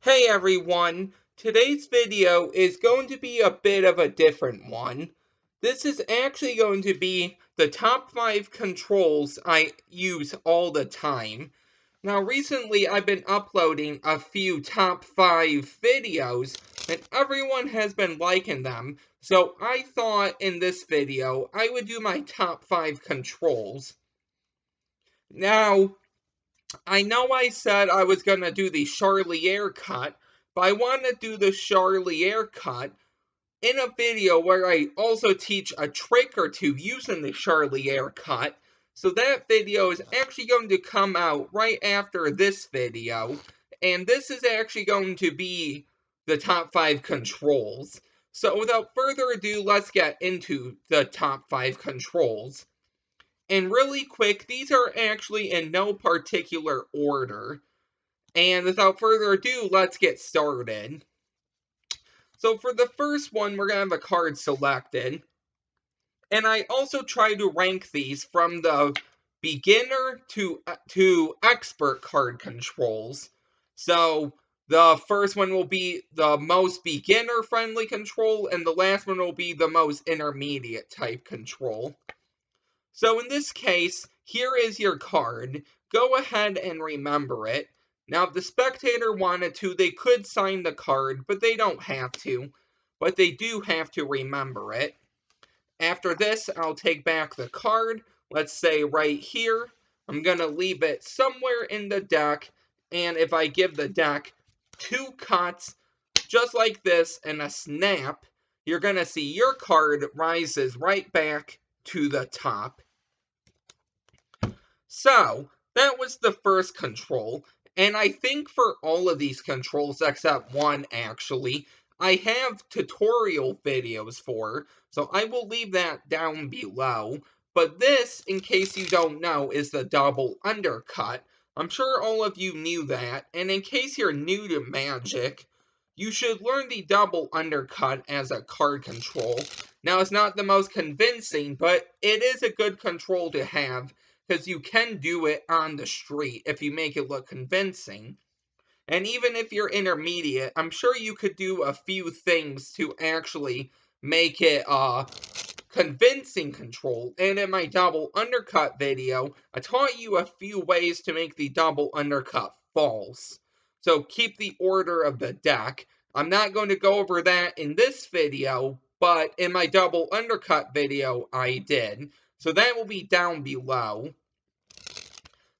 Hey everyone, today's video is going to be a bit of a different one. This is actually going to be the top 5 controls I use all the time. Now recently I've been uploading a few top 5 videos and everyone has been liking them, so I thought in this video I would do my top 5 controls. Now, I know I said I was going to do the Charlier cut, but I want to do the Charlier cut in a video where I also teach a trick or two using the Charlier cut. So that video is actually going to come out right after this video, and this is actually going to be the top 5 controls. So without further ado, let's get into the top 5 controls. And really quick, these are actually in no particular order. And without further ado, let's get started. So for the first one, we're going to have a card selected. And I also try to rank these from the beginner to expert card controls. So the first one will be the most beginner friendly control, and the last one will be the most intermediate type control. So in this case, here is your card. Go ahead and remember it. Now, if the spectator wanted to, they could sign the card, but they don't have to. But they do have to remember it. After this, I'll take back the card. Let's say right here. I'm going to leave it somewhere in the deck. And if I give the deck 2 cuts, just like this, and a snap, you're going to see your card rises right back to the top. So, that was the first control, and I think for all of these controls except one actually, I have tutorial videos for, so I will leave that down below. But this, in case you don't know, is the double undercut. I'm sure all of you knew that, and in case you're new to Magic, you should learn the double undercut as a card control. Now, it's not the most convincing, but it is a good control to have, because you can do it on the street if you make it look convincing. And even if you're intermediate, I'm sure you could do a few things to actually make it a convincing control. And in my double undercut video, I taught you a few ways to make the double undercut false. So keep the order of the deck. I'm not going to go over that in this video, but in my double undercut video, I did. So that will be down below.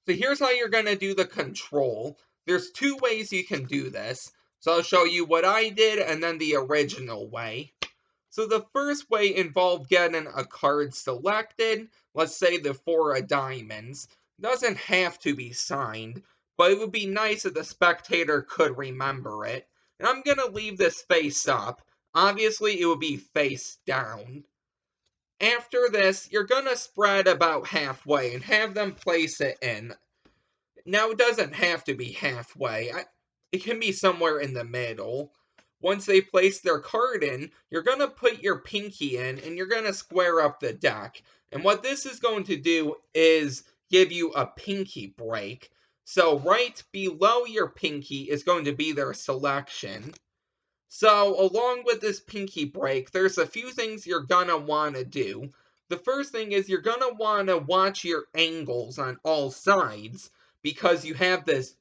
So here's how you're going to do the control. There's 2 ways you can do this. So I'll show you what I did and then the original way. So the first way involved getting a card selected. Let's say the 4 of diamonds. Doesn't have to be signed, but it would be nice if the spectator could remember it. And I'm going to leave this face up. Obviously, it would be face down. After this, you're going to spread about halfway and have them place it in. Now, it doesn't have to be halfway. It can be somewhere in the middle. Once they place their card in, you're going to put your pinky in and you're going to square up the deck. And what this is going to do is give you a pinky break. So right below your pinky is going to be their selection. So, along with this pinky break, there's a few things you're gonna want to do. The first thing is you're gonna want to watch your angles on all sides because you have this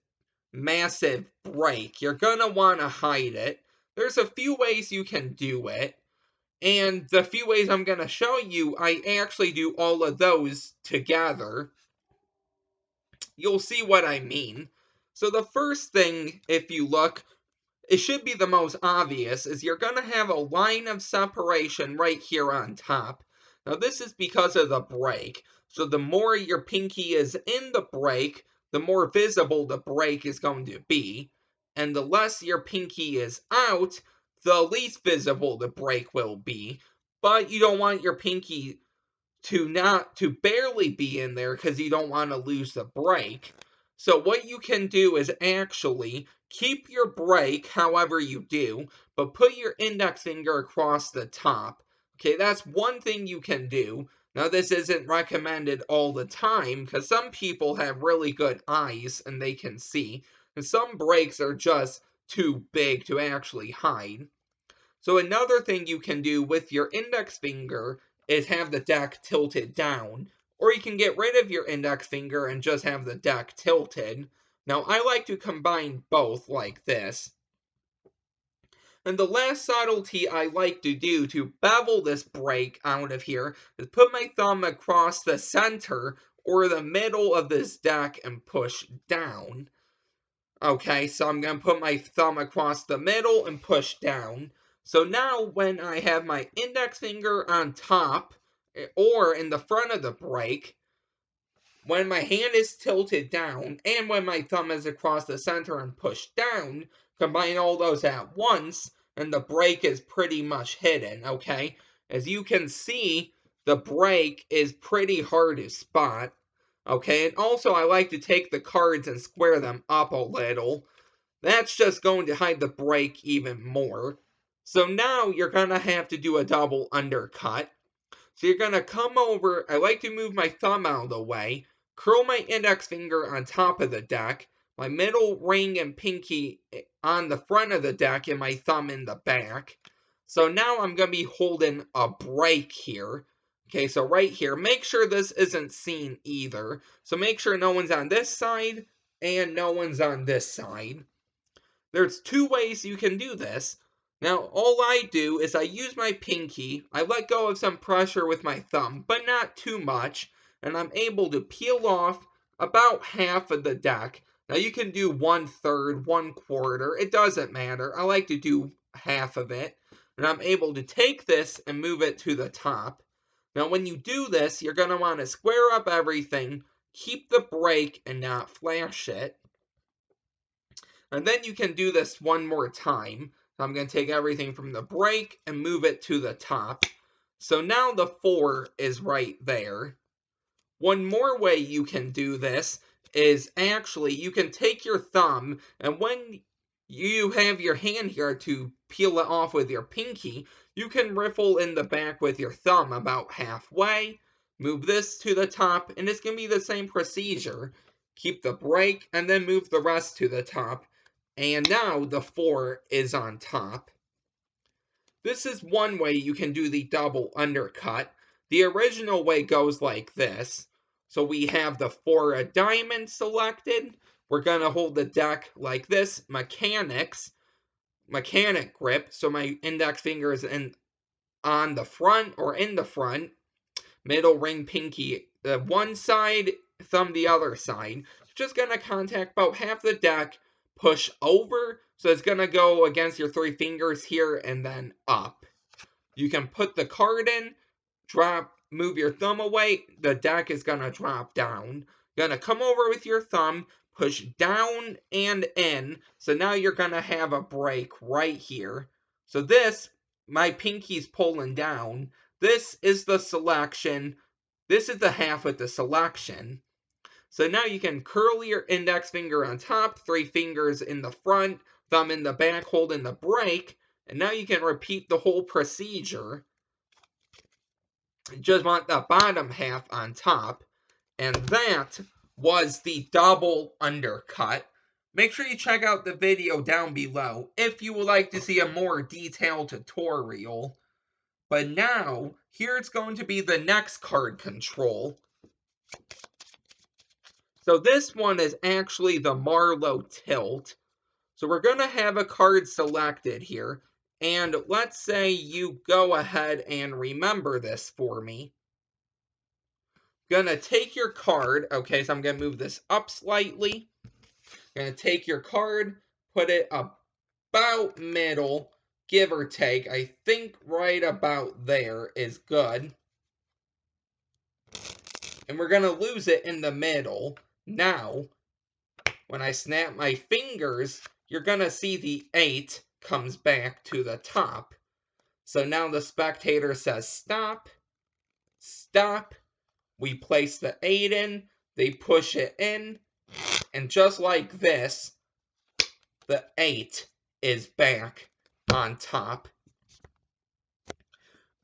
massive break. You're gonna want to hide it. There's a few ways you can do it, and the few ways I'm gonna show you, I actually do all of those together. You'll see what I mean. So, the first thing, if you look, it should be the most obvious, is you're going to have a line of separation right here on top. Now this is because of the break. So the more your pinky is in the break, the more visible the break is going to be. And the less your pinky is out, the least visible the break will be. But you don't want your pinky to barely be in there because you don't want to lose the break. So what you can do is actually keep your break however you do, but put your index finger across the top. Okay, that's one thing you can do. Now this isn't recommended all the time because some people have really good eyes and they can see. And some breaks are just too big to actually hide. So another thing you can do with your index finger is have the deck tilted down, or you can get rid of your index finger and just have the deck tilted. Now I like to combine both like this. And the last subtlety I like to do to bevel this break out of here is put my thumb across the center or the middle of this deck and push down. Okay, so I'm going to put my thumb across the middle and push down. So now when I have my index finger on top or in the front of the break, when my hand is tilted down and when my thumb is across the center and pushed down, combine all those at once and the break is pretty much hidden, okay? As you can see, the break is pretty hard to spot, okay? And also I like to take the cards and square them up a little. That's just going to hide the break even more. So now you're going to have to do a double undercut. So you're going to come over, I like to move my thumb out of the way, curl my index finger on top of the deck, my middle ring and pinky on the front of the deck, and my thumb in the back. So now I'm going to be holding a break here. Okay, so right here, make sure this isn't seen either. So make sure no one's on this side and no one's on this side. There's two ways you can do this. Now, all I do is I use my pinky, I let go of some pressure with my thumb, but not too much, and I'm able to peel off about half of the deck. Now, you can do 1/3, 1/4, it doesn't matter. I like to do half of it, and I'm able to take this and move it to the top. Now, when you do this, you're going to want to square up everything, keep the break, and not flash it. And then you can do this one more time. So I'm going to take everything from the break and move it to the top. So now the 4 is right there. One more way you can do this is actually you can take your thumb, and when you have your hand here to peel it off with your pinky, you can riffle in the back with your thumb about halfway, move this to the top, and it's going to be the same procedure. Keep the break and then move the rest to the top. And now the 4 is on top. This is one way you can do the double undercut. The original way goes like this. So we have the 4 of diamonds selected. We're going to hold the deck like this, mechanic grip. So my index finger is on the front or in the front. Middle ring pinky one side, thumb the other side. Just going to contact about half the deck. Push over, so it's going to go against your 3 fingers here and then up. You can put the card in, drop, move your thumb away, the deck is going to drop down. You're going to come over with your thumb, push down and in, so now you're going to have a break right here. So this, my pinky's pulling down. This is the selection. This is the half with the selection. So now you can curl your index finger on top, 3 fingers in the front, thumb in the back, holding the break, and now you can repeat the whole procedure. You just want the bottom half on top, and that was the double undercut. Make sure you check out the video down below if you would like to see a more detailed tutorial. But now, here's going to be the next card control. So this one is actually the Marlo Tilt. So we're going to have a card selected here. And let's say you go ahead and remember this for me. Going to take your card. Okay, so I'm going to move this up slightly. Going to take your card, put it about middle, give or take. I think right about there is good. And we're going to lose it in the middle. Now, when I snap my fingers, you're going to see the 8 comes back to the top. So now the spectator says stop, stop. We place the 8 in, they push it in, and just like this, the 8 is back on top.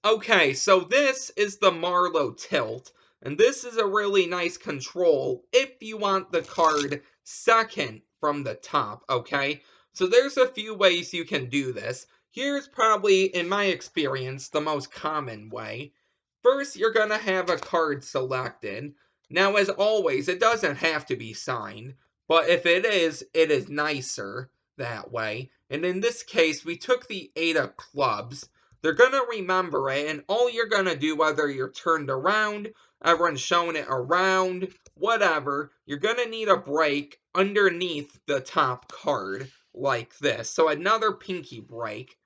Okay, so this is the Marlo Tilt. And this is a really nice control if you want the card second from the top, okay? So there's a few ways you can do this. Here's probably, in my experience, the most common way. First, you're going to have a card selected. Now, as always, it doesn't have to be signed, but if it is nicer that way. And in this case, we took the 8 of clubs. They're going to remember it, and all you're going to do, whether you're turned around, everyone's showing it around, whatever, you're going to need a break underneath the top card, like this. So another pinky break.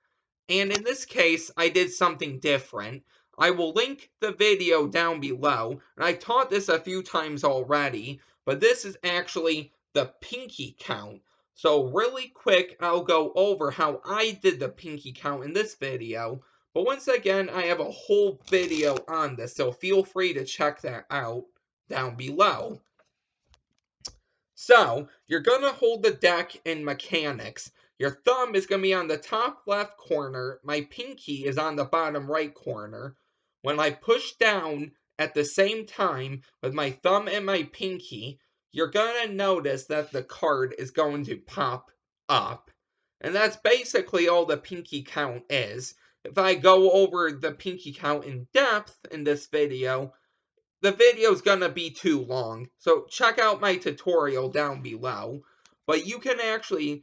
And in this case, I did something different. I will link the video down below, and I taught this a few times already, but this is actually the pinky count. So really quick, I'll go over how I did the pinky count in this video, but once again, I have a whole video on this, so feel free to check that out down below. So, you're going to hold the deck in mechanics. Your thumb is going to be on the top left corner. My pinky is on the bottom right corner. When I push down at the same time with my thumb and my pinky, you're going to notice that the card is going to pop up. And that's basically all the pinky count is. If I go over the pinky count in depth in this video, the video's gonna be too long, so check out my tutorial down below. But you can actually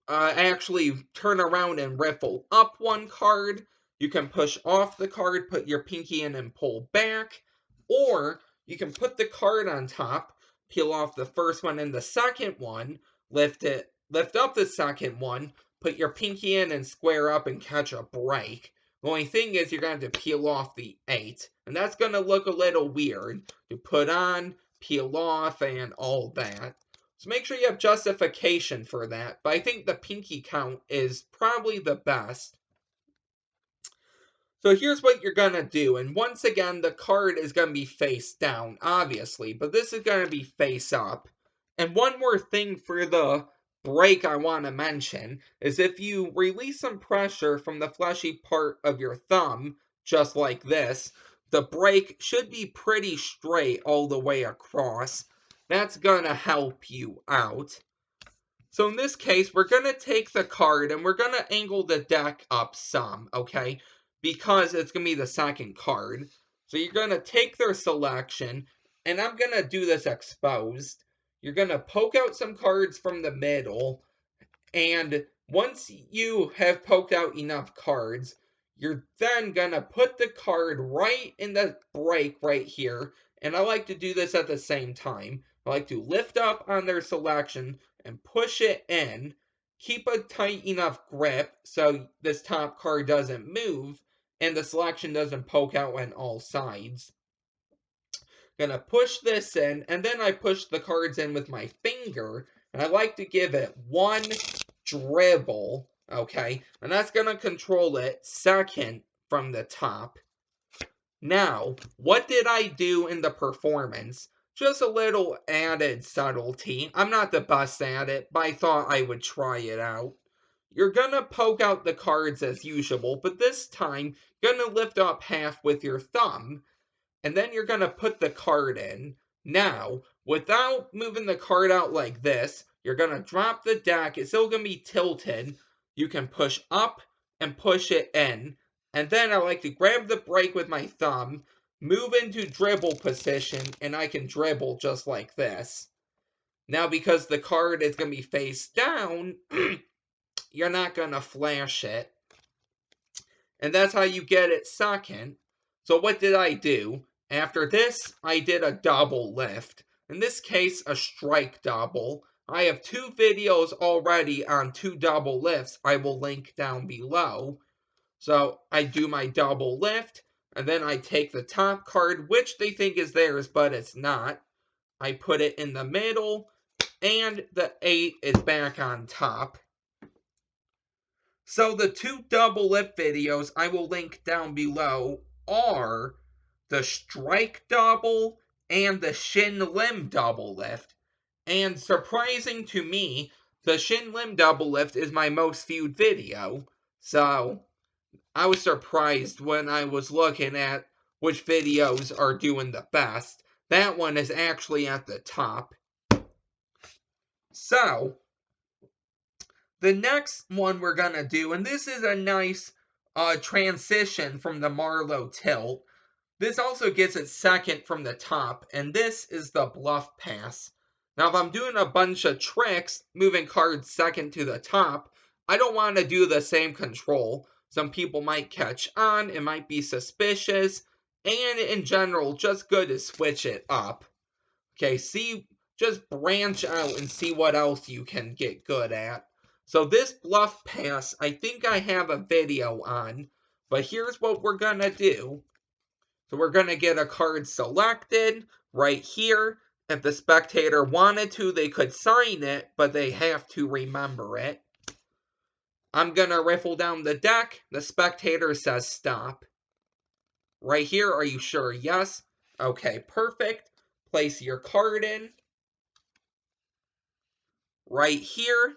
turn around and riffle up one card. You can push off the card, put your pinky in and pull back, or you can put the card on top, peel off the first one and the second one, lift up the second one, put your pinky in and square up and catch a break. The only thing is you're going to have to peel off the 8, and that's going to look a little weird to put on, peel off, and all that. So make sure you have justification for that, but I think the pinky count is probably the best. So here's what you're going to do, and once again, the card is going to be face down, obviously, but this is going to be face up. And one more thing for the break I want to mention is if you release some pressure from the fleshy part of your thumb, just like this, the break should be pretty straight all the way across. That's going to help you out. So in this case, we're going to take the card and we're going to angle the deck up some, okay? Because it's going to be the second card. So you're going to take their selection, and I'm going to do this exposed. You're going to poke out some cards from the middle, and once you have poked out enough cards, you're then going to put the card right in the break right here. And I like to do this at the same time. I like to lift up on their selection and push it in. Keep a tight enough grip so this top card doesn't move and the selection doesn't poke out on all sides. Gonna push this in, and then I push the cards in with my finger, and I like to give it one dribble, okay? And that's gonna control it second from the top. Now, what did I do in the performance? Just a little added subtlety. I'm not the best at it, but I thought I would try it out. You're gonna poke out the cards as usual, but this time, you're gonna lift up half with your thumb, and then you're gonna put the card in. Now, without moving the card out like this, you're gonna drop the deck. It's still gonna be tilted. You can push up and push it in. And then I like to grab the break with my thumb, move into dribble position, and I can dribble just like this. Now, because the card is going to be face down, you're not going to flash it. And that's how you get it second. So what did I do? After this, I did a double lift. In this case, a strike double. I have 2 videos already on 2 double lifts I will link down below. So I do my double lift, and then I take the top card, which they think is theirs, but it's not. I put it in the middle, and the 8 is back on top. So the 2 double lift videos I will link down below are the strike double and the shin limb double lift. And surprising to me, the shin limb double lift is my most viewed video. So I was surprised when I was looking at which videos are doing the best. That one is actually at the top. So, The next one we're going to do, and this is a nice transition from the Marlo Tilt. This also gets it second from the top, and this is the Bluff Pass. Now, if I'm doing a bunch of tricks, moving cards second to the top, I don't want to do the same control. Some people might catch on, it might be suspicious, and in general, just good to switch it up. Okay, just branch out and see what else you can get good at. So this Bluff Pass, I think I have a video on, but here's what we're going to do. So we're going to get a card selected right here. If the spectator wanted to, they could sign it, but they have to remember it. I'm going to riffle down the deck. The spectator says stop. Right here, are you sure? Yes. Okay, perfect. Place your card in. Right here,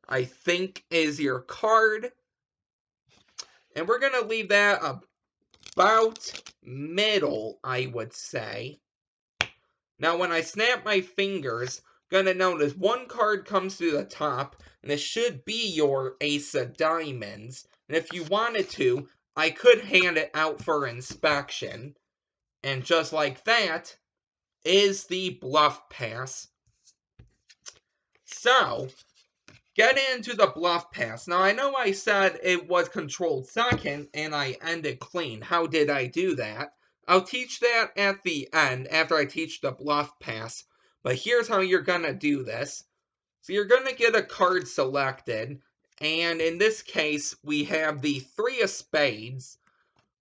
I think, is your card. And we're going to leave that about middle, I would say. Now, when I snap my fingers, going to notice one card comes to the top, and it should be your Ace of Diamonds. And if you wanted to, I could hand it out for inspection. And just like that is the Bluff Pass. So, get into the Bluff Pass. Now, I know I said it was controlled second, and I ended clean. How did I do that? I'll teach that at the end, after I teach the Bluff Pass. But here's how you're going to do this. So you're going to get a card selected, and in this case, we have the 3 of Spades.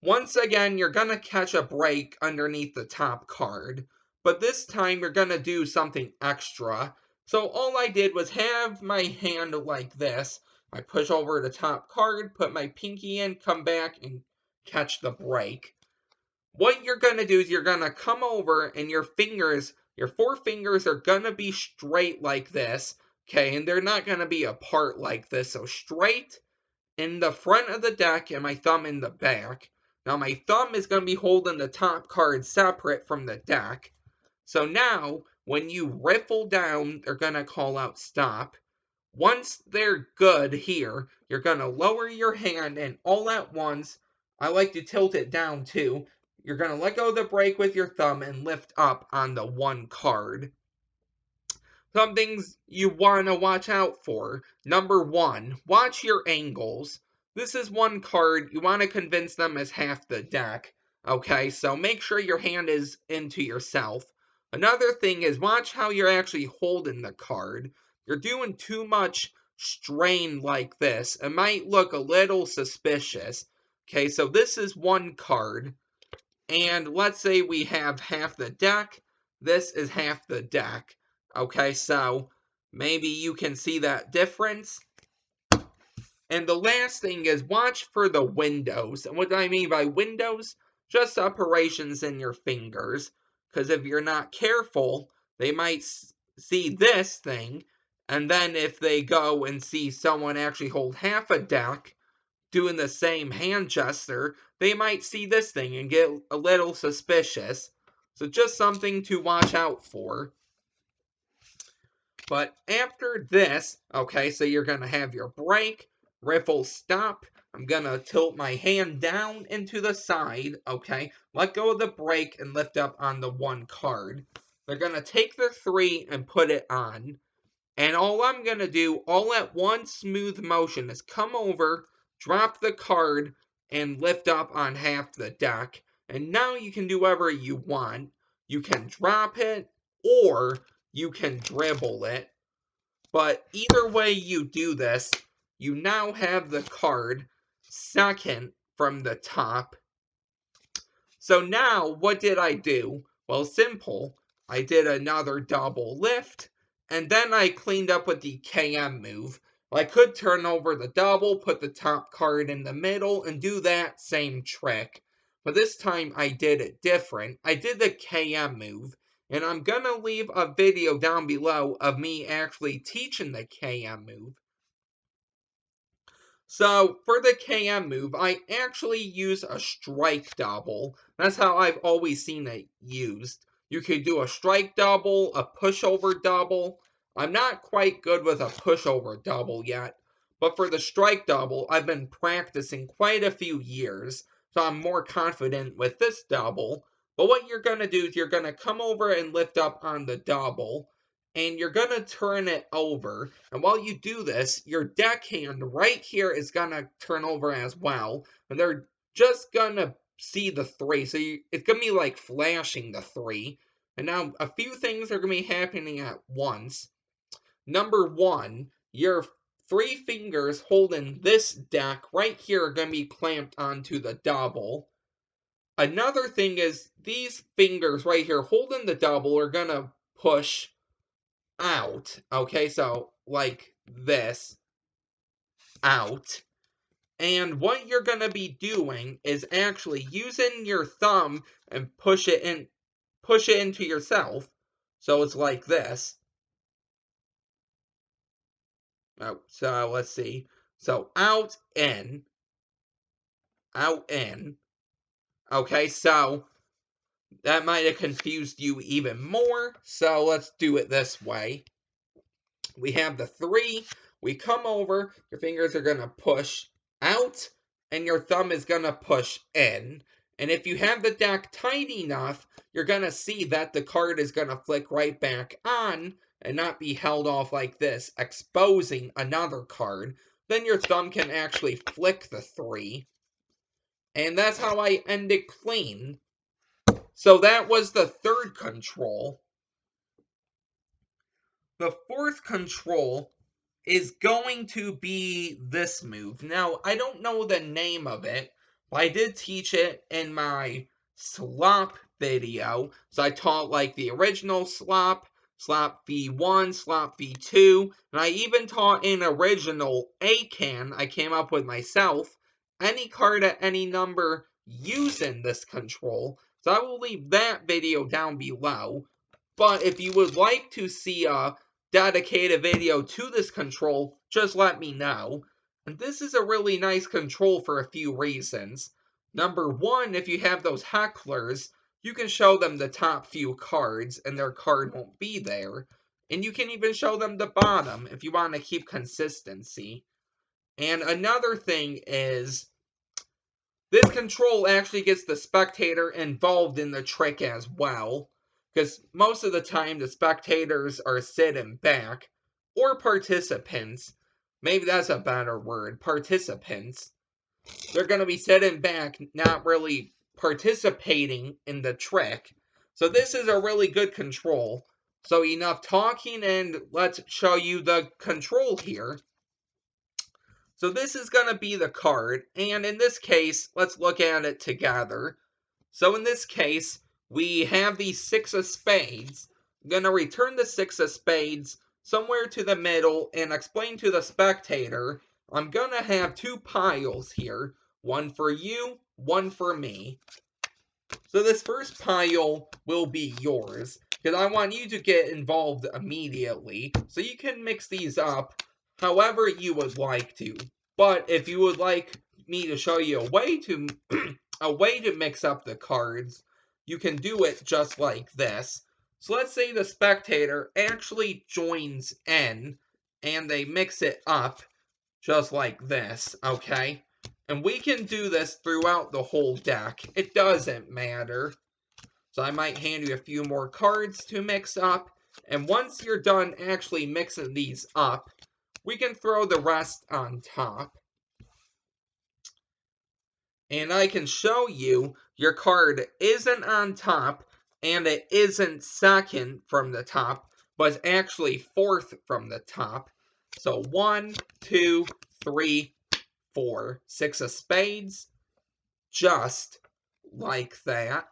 Once again, you're going to catch a break underneath the top card. But this time, you're going to do something extra. So all I did was have my hand like this. I push over the top card, put my pinky in, come back, and catch the break. What you're going to do is you're going to come over, and your 4 fingers are going to be straight like this. Okay, and they're not going to be apart like this. So straight in the front of the deck, and my thumb in the back. Now my thumb is going to be holding the top card separate from the deck. So now, when you riffle down, they're going to call out stop. Once they're good here, you're going to lower your hand, and all at once, I like to tilt it down too. You're going to let go of the break with your thumb and lift up on the 1 card. Some things you want to watch out for. Number 1, watch your angles. This is 1 card. You want to convince them as half the deck. Okay, so make sure your hand is into yourself. Another thing is watch how you're actually holding the card. You're doing too much strain like this. It might look a little suspicious. Okay, so this is 1 card. And let's say we have half the deck. This is half the deck. Okay, so maybe you can see that difference. And the last thing is watch for the windows. And what do I mean by windows? Just separations in your fingers. Because if you're not careful, they might see this thing. And then if they go and see someone actually hold half a deck doing the same hand gesture, they might see this thing and get a little suspicious. So just something to watch out for. But after this, okay, so you're going to have your break, riffle, stop. I'm going to tilt my hand down into the side, okay? Let go of the break and lift up on the 1 card. They're going to take the 3 and put it on. And all I'm going to do, all at one smooth motion, is come over, drop the card, and lift up on half the deck. And now you can do whatever you want. You can drop it, or you can dribble it. But either way you do this, you now have the card second from the top. So now, what did I do? Well, simple. I did another double lift, and then I cleaned up with the KM move. I could turn over the double, put the top card in the middle, and do that same trick. But this time I did it different. I did the KM move, and I'm going to leave a video down below of me actually teaching the KM move. So, for the KM move, I actually use a strike double. That's how I've always seen it used. You could do a strike double, a pushover double. I'm not quite good with a pushover double yet, But for the strike double, I've been practicing quite a few years, so I'm more confident with this double. But what you're going to do is you're going to come over and lift up on the double, and you're going to turn it over. And while you do this, your deckhand right here is going to turn over as well. And they're just going to see the 3. So it's going to be like flashing the 3. And now a few things are going to be happening at once. Number 1, your 3 fingers holding this deck right here are going to be clamped onto the double. Another thing is these fingers right here holding the double are going to push out. Okay, so like this, out. And what you're going to be doing is actually using your thumb and push it into yourself. So it's like this. Oh, so let's see. So out, in, out, in. Okay, so that might have confused you even more. So let's do it this way. We have the 3. We come over. Your fingers are going to push out, and your thumb is going to push in. And if you have the deck tight enough, you're going to see that the card is going to flick right back on and not be held off like this, exposing another card. Then your thumb can actually flick the 3. And that's how I end it clean. So that was the 3rd control. The 4th control is going to be this move. Now, I don't know the name of it, but I did teach it in my slop video. So I taught like the original slop, slop V1, slop V2, and I even taught an original A-can I came up with myself, any card at any number using this control. So I will leave that video down below. But if you would like to see a dedicated video to this control, just let me know. And this is a really nice control for a few reasons. Number 1, if you have those hecklers, you can show them the top few cards and their card won't be there. And you can even show them the bottom if you want to keep consistency. And another thing is, this control actually gets the spectator involved in the trick as well, because most of the time the spectators are sitting back, or participants, maybe that's a better word, participants. They're going to be sitting back, not really participating in the trick. So this is a really good control. So enough talking, and let's show you the control here. So this is going to be the card, and in this case, let's look at it together. So in this case, we have the 6 of spades. I'm going to return the 6 of spades somewhere to the middle and explain to the spectator, I'm going to have 2 piles here, one for you, one for me. So this first pile will be yours, because I want you to get involved immediately, so you can mix these up however you would like to. But if you would like me to show you a way to mix up the cards, you can do it just like this. So let's say the spectator actually joins in and they mix it up just like this, okay? And we can do this throughout the whole deck. It doesn't matter. So I might hand you a few more cards to mix up. And once you're done actually mixing these up, we can throw the rest on top. And I can show you your card isn't on top and it isn't second from the top, but it's actually 4th from the top. So 1, 2, 3, 4, 6 of spades, just like that.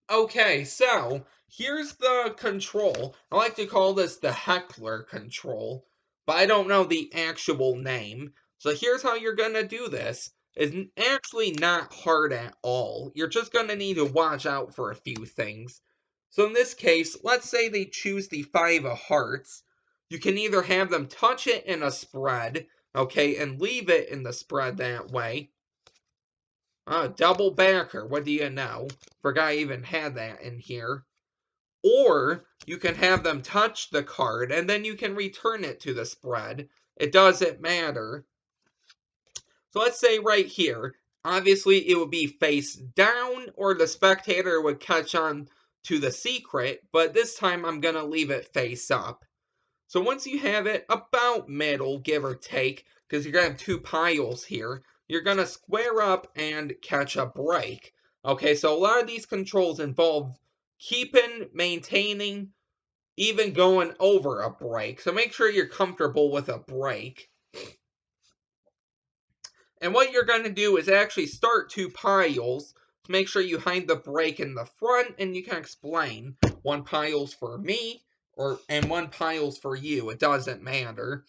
Okay, so here's the control. I like to call this the Heckler Control, but I don't know the actual name. So here's how you're going to do this. It's actually not hard at all. You're just going to need to watch out for a few things. So in this case, let's say they choose the 5 of hearts. You can either have them touch it in a spread, okay, and leave it in the spread that way. Double backer, what do you know? Forgot I even had that in here. Or you can have them touch the card and then you can return it to the spread. It doesn't matter. So let's say right here, obviously it would be face down or the spectator would catch on to the secret, but this time I'm going to leave it face up. So once you have it about middle, give or take, because you're going to have two piles here, you're going to square up and catch a break. Okay, so a lot of these controls involve keeping, maintaining, even going over a break. So make sure you're comfortable with a break. And what you're going to do is actually start two piles to make sure you hide the break in the front, and you can explain. One pile's for me, and one pile's for you. It doesn't matter.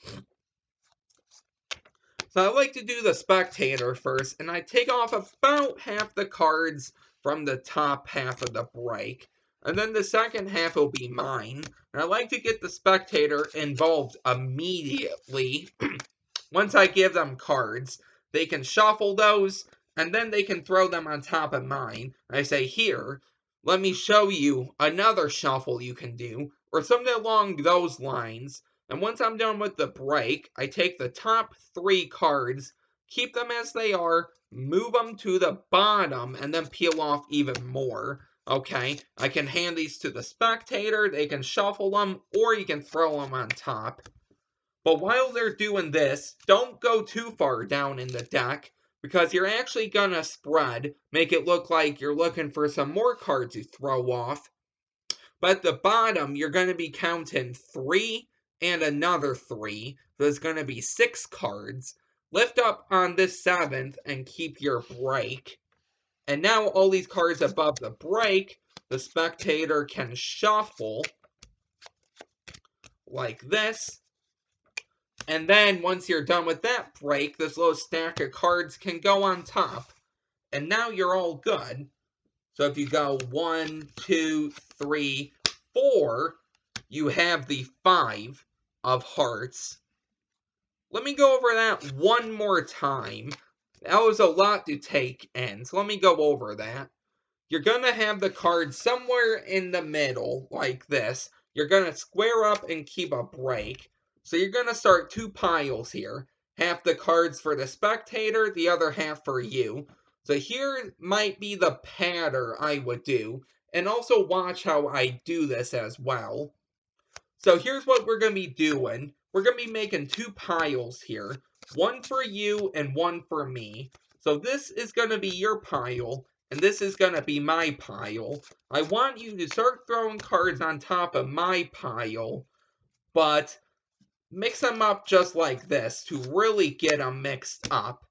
So I like to do the spectator first, and I take off about half the cards from the top half of the break. And then the second half will be mine. And I like to get the spectator involved immediately. Once I give them cards, they can shuffle those, and then they can throw them on top of mine. I say, here, let me show you another shuffle you can do, or something along those lines. And once I'm done with the break, I take the top three cards, keep them as they are, move them to the bottom, and then peel off even more. Okay, I can hand these to the spectator, they can shuffle them, or you can throw them on top. But while they're doing this, don't go too far down in the deck, because you're actually gonna spread, make it look like you're looking for some more cards to throw off. But at the bottom, you're gonna be counting 3 and another 3. There's gonna be 6 cards. Lift up on this 7th and keep your break. And now all these cards above the break, the spectator can shuffle like this. And then once you're done with that break, this little stack of cards can go on top. And now you're all good. So if you go 1, 2, 3, 4, you have the 5 of hearts. Let me go over that one more time. That was a lot to take in, so let me go over that. You're going to have the card somewhere in the middle, like this. You're going to square up and keep a break. So you're going to start two piles here. Half the cards for the spectator, the other half for you. So here might be the pattern I would do. And also watch how I do this as well. So here's what we're going to be doing. We're going to be making two piles here. One for you and one for me. So this is going to be your pile. And this is going to be my pile. I want you to start throwing cards on top of my pile. But mix them up just like this to really get them mixed up.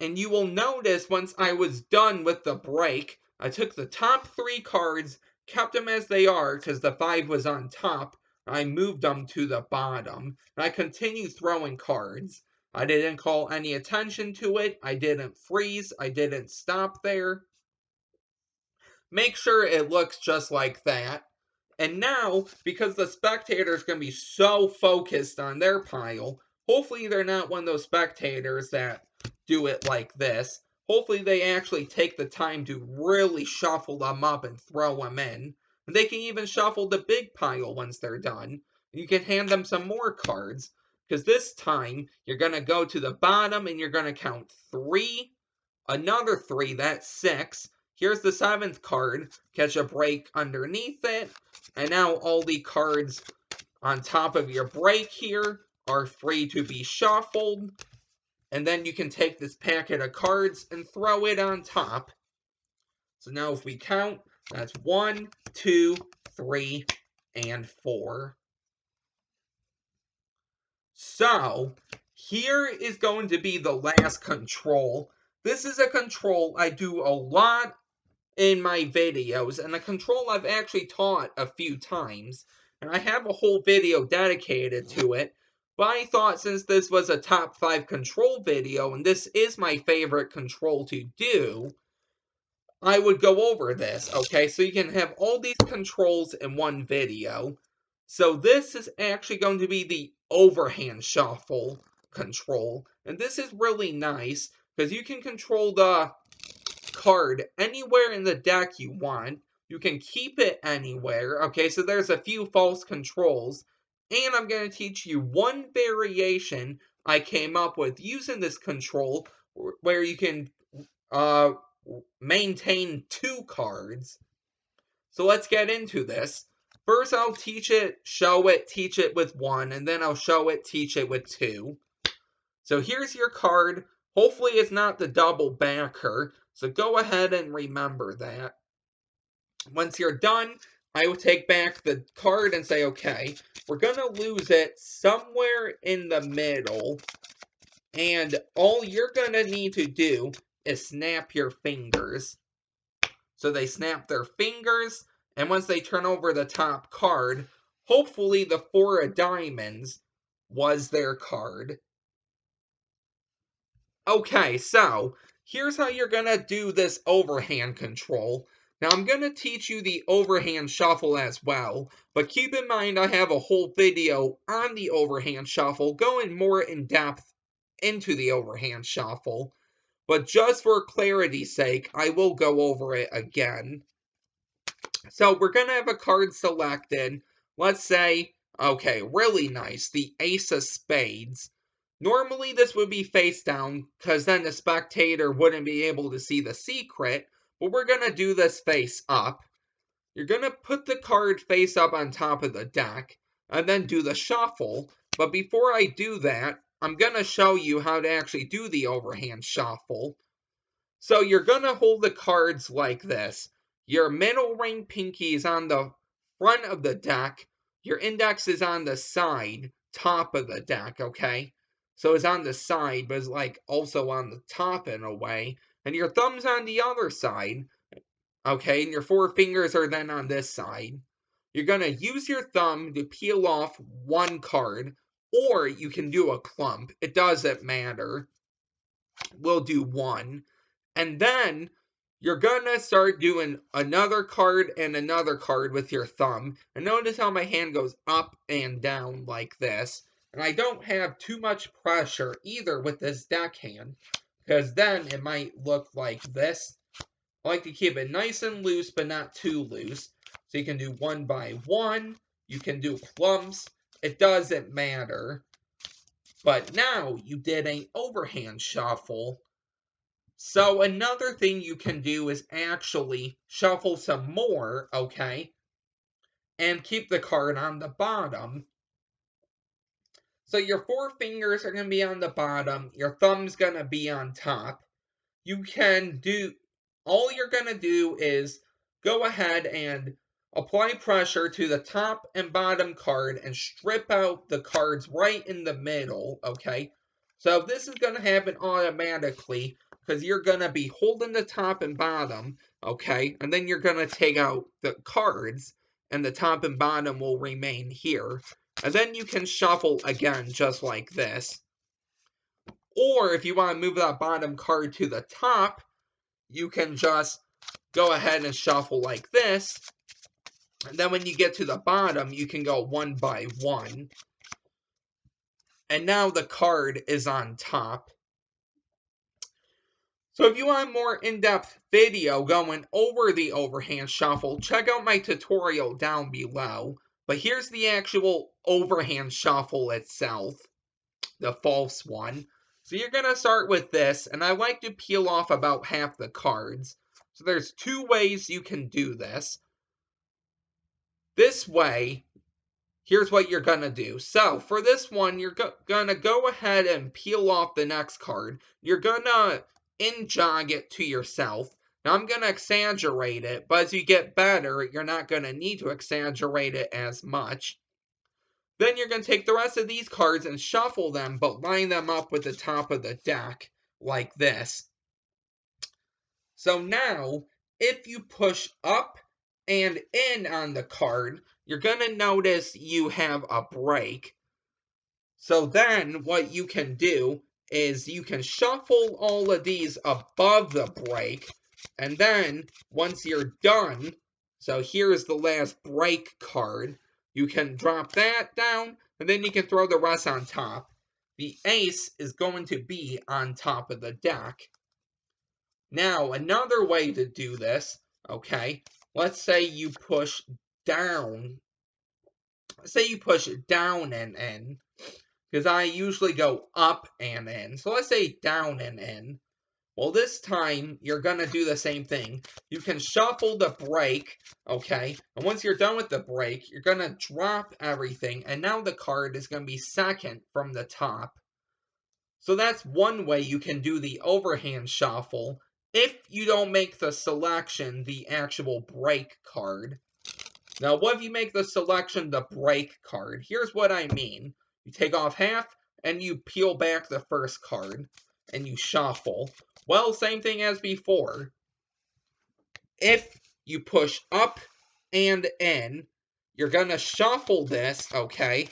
And you will notice once I was done with the break, I took the top 3 cards, kept them as they are because the 5 was on top. I moved them to the bottom. And I continued throwing cards. I didn't call any attention to it. I didn't freeze. I didn't stop there. Make sure it looks just like that. And now, because the spectator is going to be so focused on their pile, hopefully they're not one of those spectators that do it like this. Hopefully they actually take the time to really shuffle them up and throw them in. And they can even shuffle the big pile once they're done. You can hand them some more cards. Because this time, you're going to go to the bottom and you're going to count 3, another 3, that's 6. Here's the 7th card, catch a break underneath it, and now all the cards on top of your break here are free to be shuffled, and then you can take this packet of cards and throw it on top. So now if we count, that's 1, 2, 3, and 4. So, here is going to be the last control. This is a control I do a lot in my videos, and a control I've actually taught a few times, and I have a whole video dedicated to it, but I thought since this was a top 5 control video, and this is my favorite control to do, I would go over this, okay? So you can have all these controls in one video. So this is actually going to be the Overhand Shuffle control, and this is really nice, because you can control the card anywhere in the deck you want. You can keep it anywhere. Okay, so there's a few false controls. And I'm going to teach you one variation I came up with using this control where you can uh, maintain 2 cards. So let's get into this. First, I'll teach it, show it, teach it with 1, and then I'll show it, teach it with 2. So here's your card. Hopefully it's not the double backer, so go ahead and remember that. Once you're done, I will take back the card and say, okay, we're going to lose it somewhere in the middle, and all you're going to need to do is snap your fingers. So they snap their fingers, and once they turn over the top card, hopefully the 4 of diamonds was their card. Okay, so here's how you're going to do this overhand control. Now, I'm going to teach you the overhand shuffle as well, but keep in mind I have a whole video on the overhand shuffle going more in depth into the overhand shuffle, but just for clarity's sake, I will go over it again. So we're going to have a card selected. Let's say, okay, really nice, the Ace of Spades. Normally this would be face down, because then the spectator wouldn't be able to see the secret, but we're going to do this face up. You're going to put the card face up on top of the deck, and then do the shuffle. But before I do that, I'm going to show you how to actually do the overhand shuffle. So you're going to hold the cards like this. Your middle ring pinky is on the front of the deck. Your index is on the side, top of the deck, okay? So it's on the side, but it's like also on the top in a way. And your thumb's on the other side, okay? And your 4 fingers are then on this side. You're going to use your thumb to peel off 1 card, or you can do a clump. It doesn't matter. We'll do 1. And then you're going to start doing another card and another card with your thumb. And notice how my hand goes up and down like this. And I don't have too much pressure either with this deckhand, because then it might look like this. I like to keep it nice and loose, but not too loose. So you can do 1 by 1. You can do clumps. It doesn't matter. But now you did an overhand shuffle. So another thing you can do is actually shuffle some more, okay? And keep the card on the bottom. So your 4 fingers are going to be on the bottom. Your thumb's going to be on top. You can do, all you're going to do is go ahead and apply pressure to the top and bottom card and strip out the cards right in the middle, okay? So this is going to happen automatically because you're going to be holding the top and bottom, okay? And then you're going to take out the cards and the top and bottom will remain here. And then you can shuffle again just like this. Or if you want to move that bottom card to the top, you can just go ahead and shuffle like this. And then when you get to the bottom, you can go 1 by 1. And now the card is on top. So if you want a more in-depth video going over the overhand shuffle, check out my tutorial down below. But here's the actual overhand shuffle itself, the false one. So you're going to start with this, and I like to peel off about half the cards. So there's 2 ways you can do this. This way, here's what you're going to do. So for this one, you're going to go ahead and peel off the next card. You're going to in-jog it to yourself. Now I'm going to exaggerate it, but as you get better, you're not going to need to exaggerate it as much. Then you're going to take the rest of these cards and shuffle them, but line them up with the top of the deck, like this. So now, if you push up and in on the card, you're going to notice you have a break. So then, what you can do is you can shuffle all of these above the break, and then, once you're done, so here's the last break card, you can drop that down, and then you can throw the rest on top. The ace is going to be on top of the deck. Now, another way to do this, okay, let's say you push down, say you push down and in, because I usually go up and in. So let's say down and in. Well, this time, you're going to do the same thing. You can shuffle the break, okay? And once you're done with the break, you're going to drop everything. And now the card is going to be second from the top. So that's one way you can do the overhand shuffle if you don't make the selection the actual break card. Now, what if you make the selection the break card? Here's what I mean. You take off half, and you peel back the first card, and you shuffle. Well, same thing as before. If you push up and in, you're going to shuffle this, okay?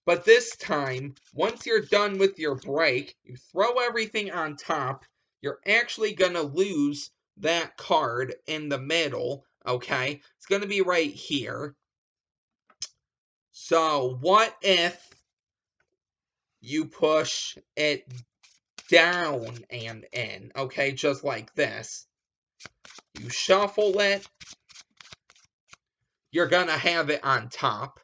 But this time, once you're done with your break, you throw everything on top. You're actually going to lose that card in the middle, okay? It's going to be right here. So, what if you push it down and in, okay, just like this? You shuffle it, you're going to have it on top.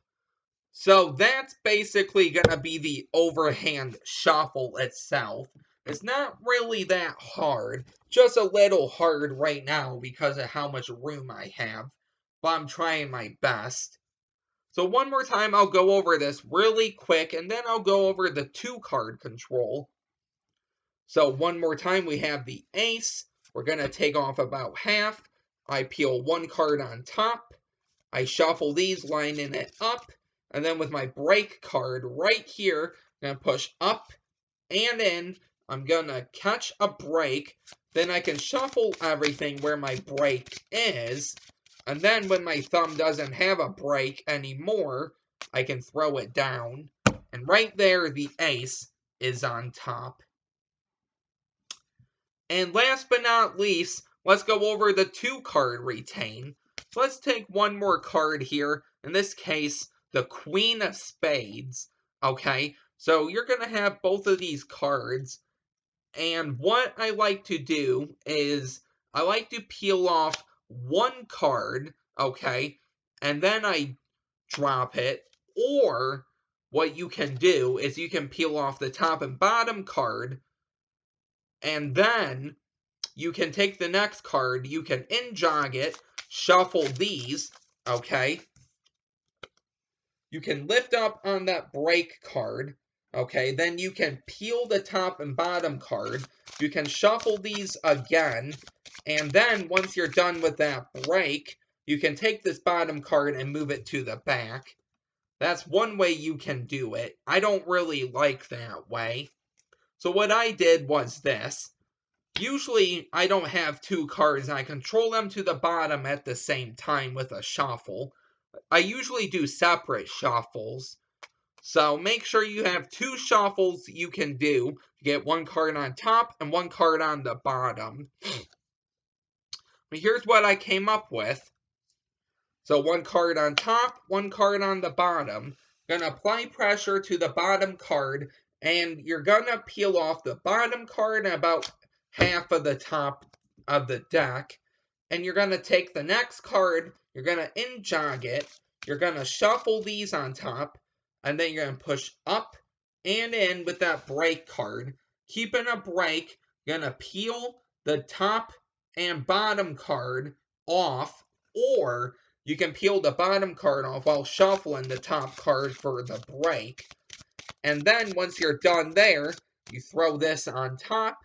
So that's basically going to be the overhand shuffle itself. It's not really that hard, just a little hard right now because of how much room I have, but I'm trying my best. So one more time, I'll go over this really quick, and then I'll go over the 2-card control. So one more time, we have the ace. We're going to take off about half. I peel 1 card on top. I shuffle these, lining it up. And then with my break card right here, I'm going to push up and in. I'm going to catch a break. Then I can shuffle everything where my break is. And then when my thumb doesn't have a break anymore, I can throw it down. And right there, the ace is on top. And last but not least, let's go over the 2-card retain. So let's take one more card here. In this case, the Queen of Spades. Okay, so you're going to have both of these cards. And what I like to do is I like to peel off 1 card, okay, and then I drop it. Or what you can do is you can peel off the top and bottom card, and then you can take the next card, you can in-jog it, shuffle these, okay? You can lift up on that break card, okay? Then you can peel the top and bottom card. You can shuffle these again, and then once you're done with that break, you can take this bottom card and move it to the back. That's one way you can do it. I don't really like that way. So what I did was this. Usually, I don't have 2 cards, and I control them to the bottom at the same time with a shuffle. I usually do separate shuffles. So make sure you have 2 shuffles you can do. You get 1 card on top and 1 card on the bottom. But here's what I came up with. So 1 card on top, 1 card on the bottom. Gonna apply pressure to the bottom card, and you're gonna peel off the bottom card and about half of the top of the deck. And you're going to take the next card, you're going to in-jog it, you're going to shuffle these on top, and then you're going to push up and in with that break card. Keeping a break, you're going to peel the top and bottom card off, or you can peel the bottom card off while shuffling the top card for the break. And then once you're done there, you throw this on top,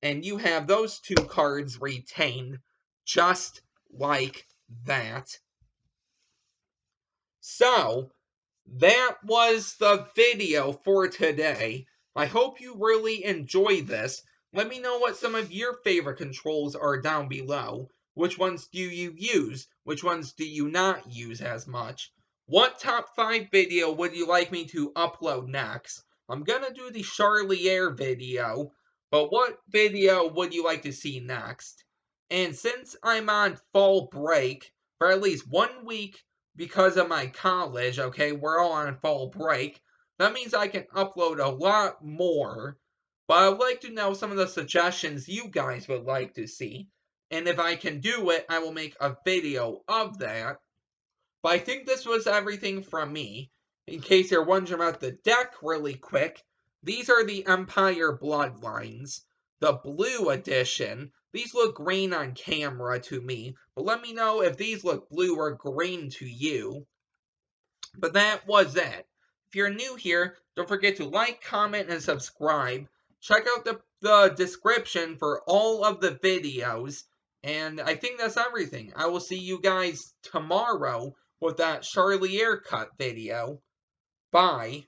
and you have those 2 cards retained, just like that. So, that was the video for today. I hope you really enjoyed this. Let me know what some of your favorite controls are down below. Which ones do you use? Which ones do you not use as much? What top 5 video would you like me to upload next? I'm gonna do the Charlier video, but what video would you like to see next? And since I'm on fall break for at least 1 week because of my college, okay, we're all on fall break, that means I can upload a lot more. But I'd like to know some of the suggestions you guys would like to see. And if I can do it, I will make a video of that. But I think this was everything from me. In case you're wondering about the deck really quick, these are the Empire Bloodlines. The blue edition. These look green on camera to me, but let me know if these look blue or green to you. But that was it. If you're new here, don't forget to like, comment, and subscribe. Check out the description for all of the videos. And I think that's everything. I will see you guys tomorrow with that Charlier cut video. Bye.